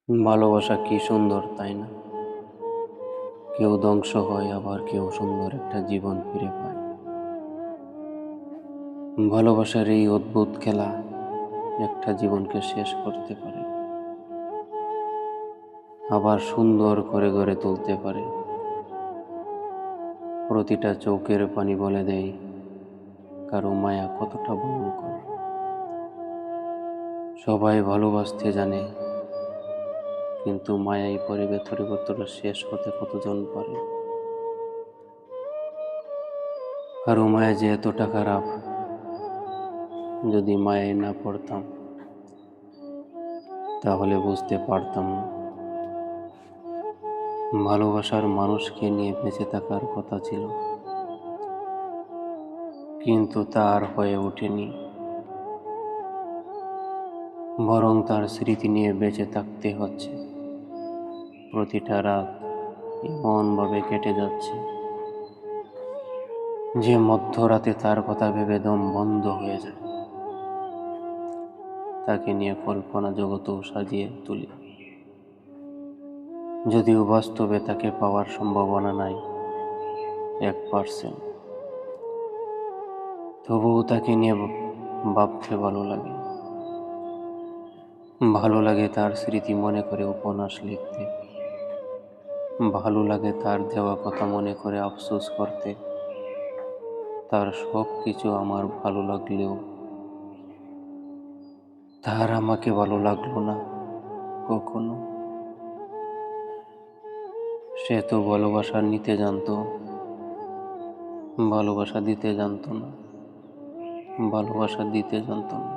ভালোবাসা কি সুন্দর, তাই না? কেউ ধ্বংস হয়, আবার কেউ সুন্দর একটা জীবন ফিরে পায়। ভালোবাসার এই অদ্ভুত খেলা একটা জীবনকে শেষ করতে পারে, আবার সুন্দর করে গড়ে তুলতে পারে। প্রতিটা চোখের পানি বলে দেয় কারো মায়া কতটা ভয়ঙ্কর। সবাই ভালোবাসতে জানে, কিন্তু মায়াই পরে ভেতরে ভেতরে শেষ হতে কতজন পারে। কারো মায়া যে এতটা খারাপ, যদি মায়ায় না পড়তাম তাহলে বুঝতে পারতাম না। ভালোবাসার মানুষকে নিয়ে বেঁচে থাকার কথা ছিল, কিন্তু তার হয়ে ওঠেনি, বরং তার স্মৃতি নিয়ে বেঁচে থাকতে হচ্ছে। প্রতিটা রাত এমনভাবে কেটে যাচ্ছে যে মধ্যরাতে তার কথা ভেবে দম বন্ধ হয়ে যায়। তাকে নিয়ে কল্পনা জগতেও সাজিয়ে তুলি, যদিও বাস্তবে তাকে পাওয়ার সম্ভাবনা নাই 1%। তবুও তাকে নিয়ে ভাবতে ভালো লাগে। ভালো লাগে তার স্মৃতি মনে করে উপন্যাস লিখতে, ভালো লাগে তার দেওয়া কথা মনে করে আফসোস করতে। তার সব কিছু আমার ভালো লাগলেও তার আমাকে ভালো লাগলো না কখনো। সে তো ভালোবাসা নিতে জানতো, ভালোবাসা দিতে জানতো না, ভালোবাসা দিতে জানতো না।